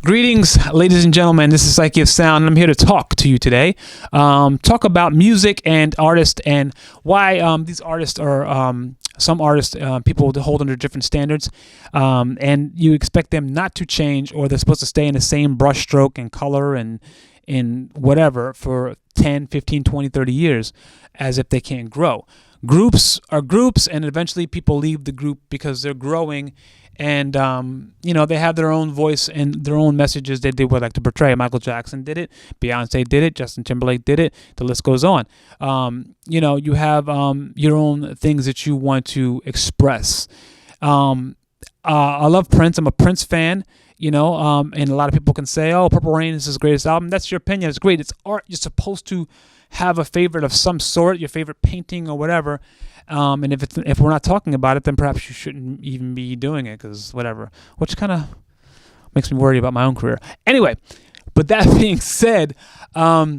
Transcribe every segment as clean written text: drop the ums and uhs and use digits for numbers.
Greetings, ladies and gentlemen. This is Psyche of Sound, and I'm here to talk to you today. Talk about music and artists and why these artists are some artists people hold under different standards, and you expect them not to change, or they're supposed to stay in the same brushstroke and color and in whatever for 10, 15, 20, 30 years, as if they can't grow. Groups are groups, and eventually people leave the group because they're growing, and they have their own voice and their own messages that they would like to portray. Michael Jackson did it, Beyonce did it, Justin Timberlake did it, the list goes on. You have your own things that you want to express. I love Prince. I'm a Prince fan. And a lot of people can say, "Oh, Purple Rain is his greatest album." That's your opinion. It's great. It's art. You're supposed to have a favorite of some sort, your favorite painting or whatever. And if we're not talking about it, then perhaps you shouldn't even be doing it, because whatever. Which kind of makes me worry about my own career. Anyway, but that being said, I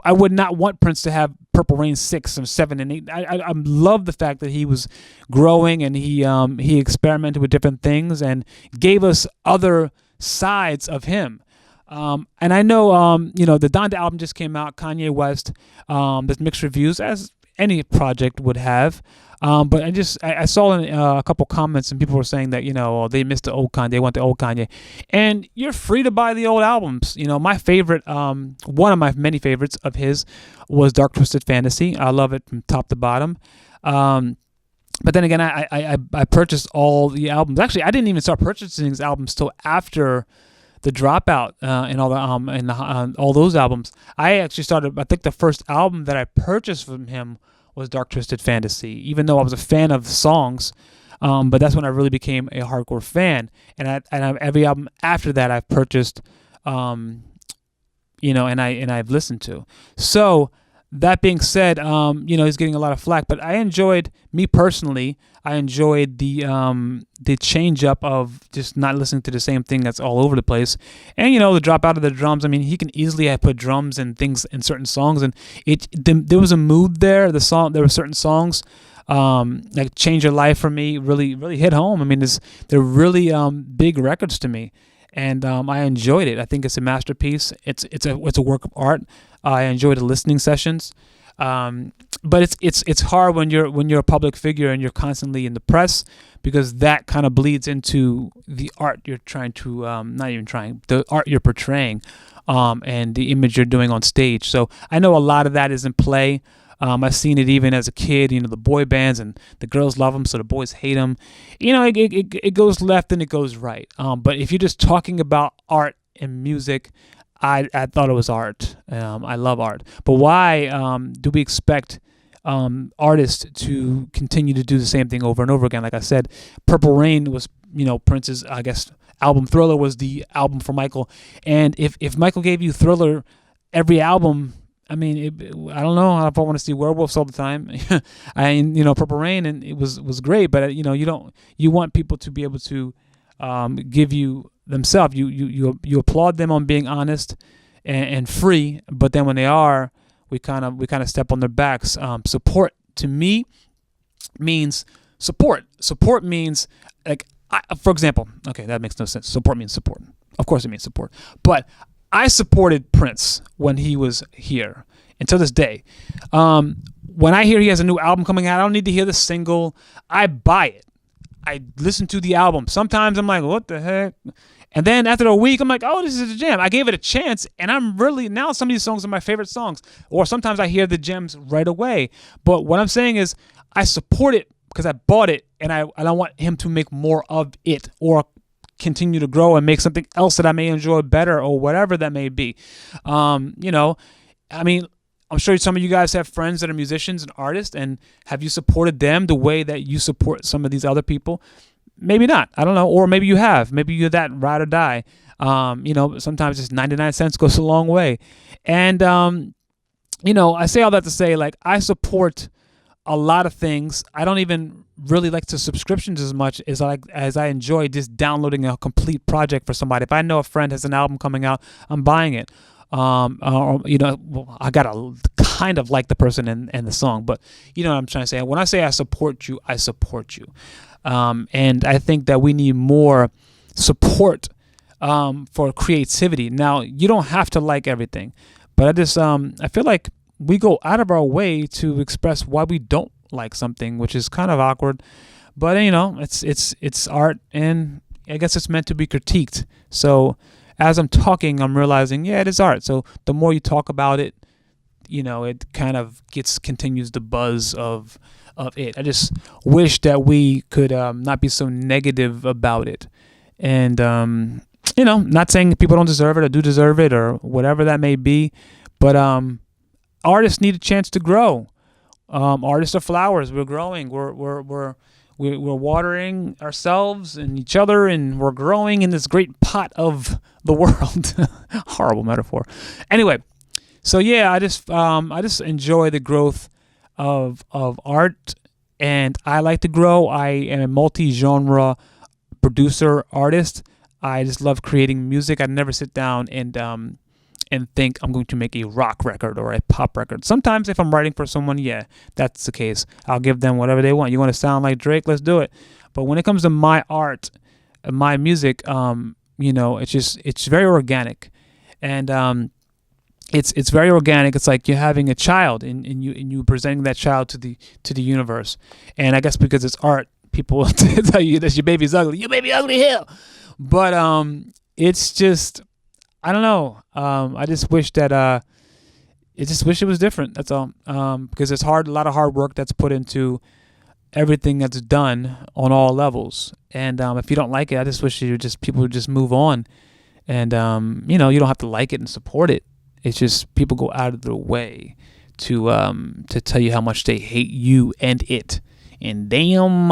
would not want Prince to have Purple Rain 6 or 7 and 8. I love the fact that he was growing, and he experimented with different things and gave us other sides of him. And I know, the Donda album just came out, Kanye West. There's mixed reviews, as any project would have. But I saw in a couple comments, and people were saying that, they missed the old Kanye, they want the old Kanye. And you're free to buy the old albums. My favorite, one of my many favorites of his was Dark Twisted Fantasy. I love it from top to bottom. But then again, I purchased all the albums. Actually, I didn't even start purchasing his albums till after The Dropout and all all those albums. I actually started. I think the first album that I purchased from him was Dark Twisted Fantasy, even though I was a fan of the songs. But that's when I really became a hardcore fan. And every album after that I've purchased, and I've listened to. So that being said, he's getting a lot of flack, but I enjoyed the change up of just not listening to the same thing that's all over the place. And, the drop out of the drums. I mean, he can easily have put drums and things in certain songs, and there was a mood there. There were certain songs, like Change Your Life for me really, really hit home. I mean, they're really big records to me. And I enjoyed it. I think it's a masterpiece. It's a work of art. I enjoy the listening sessions, but it's hard when you're a public figure and you're constantly in the press, because that kind of bleeds into the art you're trying to the art you're portraying, and the image you're doing on stage. So I know a lot of that is in play. I've seen it even as a kid, the boy bands, and the girls love them, so the boys hate them. It goes left and it goes right. But if you're just talking about art and music, I thought it was art. I love art. But why do we expect artists to continue to do the same thing over and over again? Like I said, Purple Rain was, Prince's, I guess, album. Thriller was the album for Michael. And if Michael gave you Thriller every album, I mean, I don't know if I want to see werewolves all the time. Purple Rain, and it was great, but you want people to be able to give you themselves. You applaud them on being honest and free, but then when they are, we kind of step on their backs. Support to me means support. Support means, like, for example, okay, that makes no sense. Support means support. Of course, it means support, but I supported Prince when he was here, and to this day. When I hear he has a new album coming out, I don't need to hear the single. I buy it. I listen to the album. Sometimes I'm like, what the heck? And then after a week, I'm like, oh, this is a jam. I gave it a chance, and now some of these songs are my favorite songs. Or sometimes I hear the gems right away. But what I'm saying is, I support it because I bought it, and I want him to make more of it, or continue to grow and make something else that I may enjoy better, or whatever that may be. I mean, I'm sure some of you guys have friends that are musicians and artists, and have you supported them the way that you support some of these other people? Maybe not. I don't know. Or maybe you have. Maybe you're that ride or die. Sometimes just 99 cents goes a long way. And, I say all that to say, like, I support a lot of things. I don't even really like to subscriptions as much as I enjoy just downloading a complete project for somebody. If I know a friend has an album coming out, I'm buying it. I gotta kind of like the person and the song, but you know what I'm trying to say. When I say I support you, I support you. And I think that we need more support for creativity. Now, you don't have to like everything, but I feel like we go out of our way to express why we don't like something, which is kind of awkward. But it's art, and I guess it's meant to be critiqued. So as I'm talking, I'm realizing, yeah, it is art. So the more you talk about it, it kind of continues the buzz of it. I just wish that we could not be so negative about it. And not saying people don't deserve it or do deserve it or whatever that may be, but artists need a chance to grow. Artists are flowers. We're growing. We're watering ourselves and each other, and we're growing in this great pot of the world. Horrible metaphor. Anyway, so yeah, I just enjoy the growth of art, and I like to grow. I am a multi-genre producer artist. I just love creating music. I never sit down and think I'm going to make a rock record or a pop record. Sometimes if I'm writing for someone, yeah, that's the case. I'll give them whatever they want. You want to sound like Drake? Let's do it. But when it comes to my art, my music, it's very organic. And it's very organic. It's like you're having a child and you presenting that child to the universe. And I guess because it's art, people will tell you that your baby's ugly. Your baby ugly hell. But it's just, I don't know. I just wish that it was different. That's all. Because it's hard, a lot of hard work that's put into everything that's done on all levels. And if you don't like it, I just wish people would just move on. And you don't have to like it and support it. It's just people go out of their way to tell you how much they hate you and it. And damn,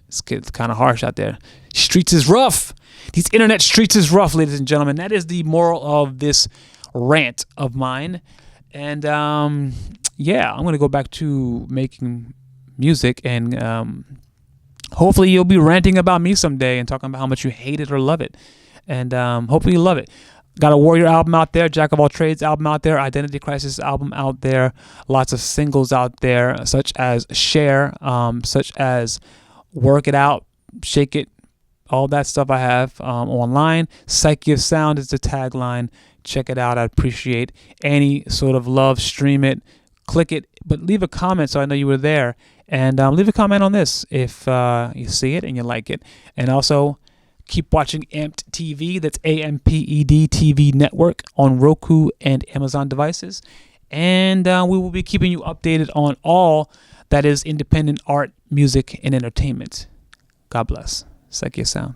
it's kind of harsh out there. Streets is rough. These internet streets is rough, ladies and gentlemen. That is the moral of this rant of mine. And I'm going to go back to making music, and hopefully you'll be ranting about me someday and talking about how much you hate it or love it. And hopefully you love it. Got a Warrior album out there, Jack of All Trades album out there, Identity Crisis album out there, lots of singles out there, such as Share, such as Work It Out, Shake It, all that stuff I have online. PSYCHE of Sound is the tagline. Check it out. I'd appreciate any sort of love. Stream it, click it, but leave a comment so I know you were there. And leave a comment on this if you see it and you like it. And also, keep watching Amped TV. That's AMPED TV network on Roku and Amazon devices. And we will be keeping you updated on all that is independent art, music, and entertainment. God bless. PSYCHE of Sound.